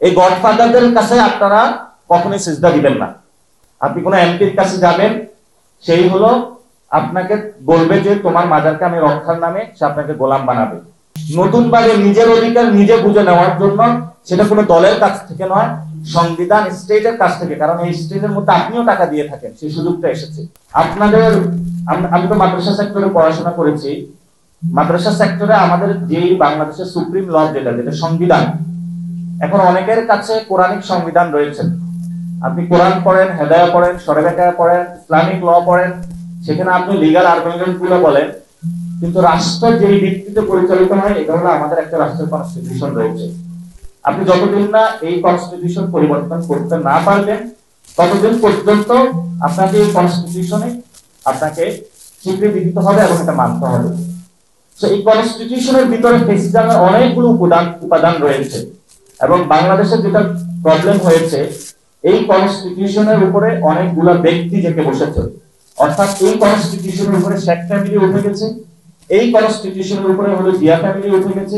এই গডফাদারদের কাছে আপনারা কখনোই সিজদা দিবেন না। আপনি কোনো এমপির কাছে যাবেন, সেই হলো আপনাকে বলবে যে তোমার মাজারকে আমি রক্ষার নামে সে আপনাকে গোলাম বানাবে। নতুন ভাবে নিজের অধিকার নিজে বুঝে নেওয়ার জন্য সেটা কোনো দলের কাছ থেকে নয়, সংবিধান স্টেটের কাছ থেকে, কারণ এই স্টেটের মধ্যে আপনিও টাকা দিয়ে থাকেন, সেই সুযোগটা এসেছে আপনাদের। আমি তো মাদ্রাসা সেক্টরে পড়াশোনা করেছি। মাদ্রাসা সেক্টরে আমাদের যেই বাংলাদেশের সুপ্রিম ল যেটা সংবিধান, এখন অনেকের কাছে কোরআনিক সংবিধান রয়েছে। আপনি কোরআন পড়েন, হেদায়া পড়েন, শরিয়াহ পড়েন, ইসলামিক ল পড়েন, সেখানে আপনি লিগ্যাল আর্গুমেন্ট গুলো বলেন, কিন্তু রাষ্ট্র যেই ভিত্তিতে পরিচালিত হয় এটা হলো আমাদের একটা রাষ্ট্রের কনস্টিটিউশন রয়েছে। আপনি যতদিন না এই কনস্টিটিউশন পরিবর্তন করতে না পারবেন ততদিন পর্যন্ত আপনাকে এই কনস্টিটিউশনে আপনাকে স্বীকৃতি দিতে হবে এবং এটা মানতে হবে। তো এই কনস্টিটিউশনের ভিতরে ফেসিজমের অনেকগুলো উপাদান রয়েছে এবং বাংলাদেশের যেটা প্রবলেম হয়েছে, এই কনস্টিটিউশনের উপরে অনেকগুলো ব্যক্তি জেকে বসেছে। অর্থাৎ এই কনস্টিটিউশনের উপরে শেখ ফ্যামিলি উঠে গেছে, এই কনস্টিটিউশনের উপরে হলো জিয়া ফ্যামিলি উঠে গেছে,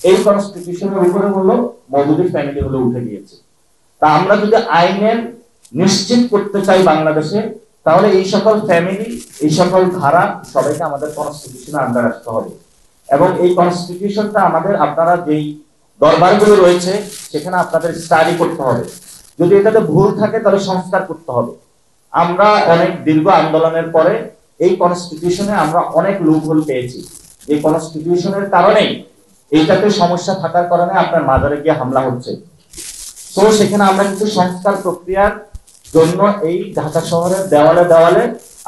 এই কনস্টিটিউশনের উপরে হলো মওদুদি ফ্যামিলি হলো উঠে গিয়েছে। তা আমরা যদি আইনের নিশ্চিত করতে চাই বাংলাদেশে, তাহলে এই সকল ফ্যামিলি, এই সকল ধারা সবাইকে আমাদের কনস্টিটিউশনে আন্ডার আসতে হবে এবং এই কনস্টিটিউশনটা আমাদের আপনারা যেই দরবারগুলো রয়েছে সেখানে আপনাদের স্টাডি করতে হবে। যদি এটাতে ভুল থাকে তাহলে সংস্কার করতে হবে। আমরা অনেক দীর্ঘ আন্দোলনের পরে এই কনস্টিটিউশনে আমরা অনেক লুপহোল পেয়েছি। এই কনস্টিটিউশনের কারণেই এইটাতে সমস্যা থাকার কারণে আপনার মাজারে গিয়ে হামলা হচ্ছে। তো সেখানে আমরা কিন্তু সংস্কার প্রক্রিয়ার জন্য এই ঢাকা শহরের দেওয়ালে দেওয়ালে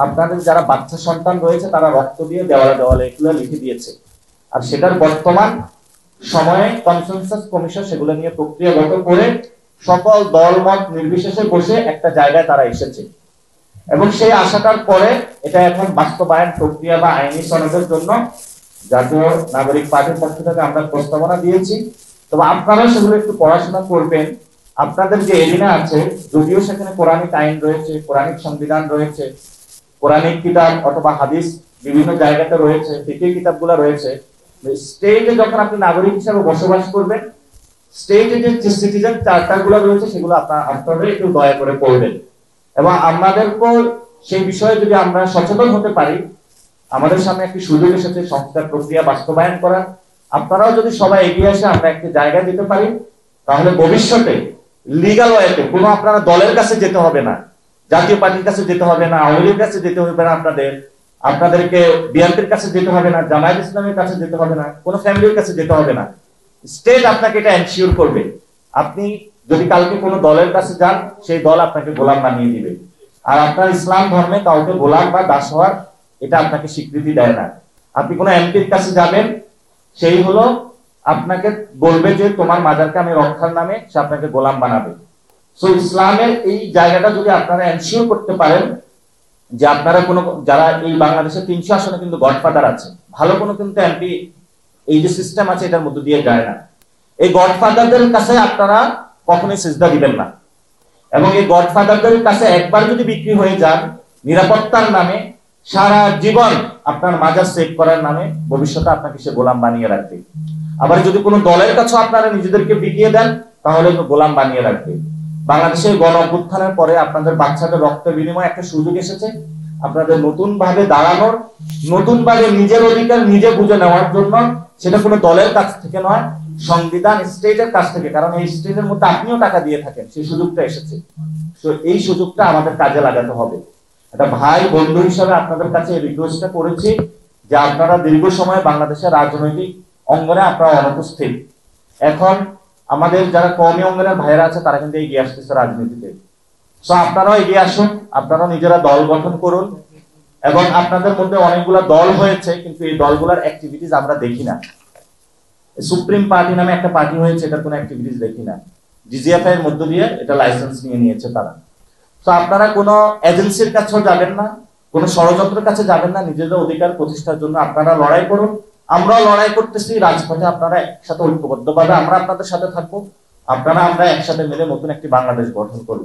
আপনাদের যারা বাচ্চা সন্তান রয়েছে তারা রক্ত দিয়ে দেওয়ালে দেওয়ালে এগুলো লিখে দিয়েছে। আর সেটার বর্তমান সময়ে কনসেনসাস কমিশন সেগুলো নিয়ে প্রক্রিয়াগত করে সকল দলমত নির্বিশেষে বসে একটা জায়গায় তারা এসেছে এবং সেই আশাটার পরে এটা এখন বাস্তবায়ন প্রক্রিয়া বা আইনি সনদের জন্য জাতীয় নাগরিক পার্টির পক্ষ থেকে আমরা প্রস্তাবনা দিয়েছি। তবে আপনারা সেগুলো একটু পড়াশোনা করবেন। আপনাদের যে এরিনা আছে, যদিও সেখানে কোরআনিক আইন রয়েছে, কোরআনিক সংবিধান রয়েছে, কোরআনিক কিতাব অথবা হাদিস বিভিন্ন জায়গাতে রয়েছে, ফিকহি কিতাবগুলো রয়েছে, স্টেটে যখন আপনি নাগরিক হিসেবে বসবাস করবেন, স্টেটে যে সিটিজেন চার্টারগুলো রয়েছে সেগুলো আপনারা একটু দয়া করে পড়বেন এবং আমাদেরকেও সেই বিষয়ে যদি আমরা সচেতন হতে পারি, আমাদের সামনে একটি সুযোগ এসেছে সংস্কার প্রক্রিয়া বাস্তবায়ন করার। আপনারাও যদি সবাই এগিয়ে আসে আমরা একটি জায়গায় যেতে পারি, তাহলে ভবিষ্যতে লিগ্যাল ওয়েতে কোনো আপনারা দলের কাছে যেতে হবে না, জাতীয় পার্টির কাছে যেতে হবে না, আওয়ামী লীগের কাছে যেতে হবে না, আপনাদেরকে বিএনপির কাছে যেতে হবে না, জামায়াত ইসলামের কাছে যেতে হবে না, কোনো ফ্যামিলির কাছে যেতে হবে না। স্টেট আপনাকে এটা এনশিওর করবে। আপনি যদি কালকে কোনো দলের কাছে যান, সেই দল আপনাকে গোলাম বানিয়ে দিবে। আর আপনার ইসলাম ধর্মে কাউকে গোলাম বা দাস হওয়ার এটা আপনাকে স্বীকৃতি দেয় না। আপনি কোনো এমপির কাছে যাবেন, সেই হলো আপনাকে বলবে যে তোমার মাজারকে আমি রক্ষার নামে সে আপনাকে গোলাম বানাবে। সো ইসলামের এই জায়গাটা যদি আপনারা এনশিওর করতে পারেন যে আপনারা কোনো, যারা এই বাংলাদেশের 300 আসনে কিন্তু গডফাদার আছে, ভালো কোনো কিন্তু এমপি এই যে সিস্টেম আছে এটার মধ্যে দিয়ে যায় না। এই গডফাদারদের কাছে আপনারা কখনোই সিজদা দিবেন না এবং এই গডফাদারদের কাছে একবার যদি বিক্রি হয়ে যান নিরাপত্তার নামে, সারা জীবন আপনার মাজার সেভ করার নামে ভবিষ্যতে আপনাকে সে গোলাম বানিয়ে রাখবে। আবার যদি কোনো দলের কাছে আপনারা নিজেদেরকে বিকিয়ে দেন তাহলে গোলাম বানিয়ে রাখবে। বাংলাদেশের গণ অভ্যুত্থানের পরে আপনাদের বাচ্চাদের রক্তের বিনিময়ে একটা সুযোগ এসেছে আপনাদের নতুন ভাবে দাঁড়ানোর, নতুন ভাবে নিজের অধিকার নিজে বুঝে নেওয়ার জন্য। সেটা কোনো দলের কাছ থেকে নয়, সংবিধান স্টেটের কাছ থেকে, কারণ এই স্টেটের মধ্যে আপনিও টাকা দিয়ে থাকেন, সেই সুযোগটা এসেছে। তো এই সুযোগটা আমাদের কাজে লাগাতে হবে। একটা ভাই বন্ধু হিসাবে আপনাদের কাছে রিকোয়েস্টটা করেছি যে আপনারা দীর্ঘ সময় বাংলাদেশের রাজনৈতিক অঙ্গনে আপনারা অনুপস্থিত। এখন আমাদের যারা কওমি অঙ্গনের ভাইয়েরা আছে তারা কিন্তু এগিয়ে আসতেছে রাজনীতিতে। তো আপনারাও এগিয়ে আসুন, আপনারাও নিজেরা দল গঠন করুন এবং আপনাদের মধ্যে অনেকগুলো দল হয়েছে কিন্তু এই দলগুলোর অ্যাক্টিভিটিস আমরা দেখি না। সুপ্রিম পার্টি নামে একটা পার্টি হয়েছে, এটার কোনো অ্যাক্টিভিটিস দেখি না। জিজিএফআই এর মধ্য দিয়ে এটা লাইসেন্স নিয়ে নিয়েছে তারা। তো আপনারা কোনো এজেন্সির কাছেও যাবেন না, কোনো ষড়যন্ত্রের কাছে যাবেন না, নিজেদের অধিকার প্রতিষ্ঠার জন্য আপনারা লড়াই করুন। আমরাও লড়াই করতেছি রাজপথে, আপনারা একসাথে ঐক্যবদ্ধভাবে আমরা আপনাদের সাথে থাকবো। আমরা একসাথে মিলে নতুন একটি বাংলাদেশ গঠন করব।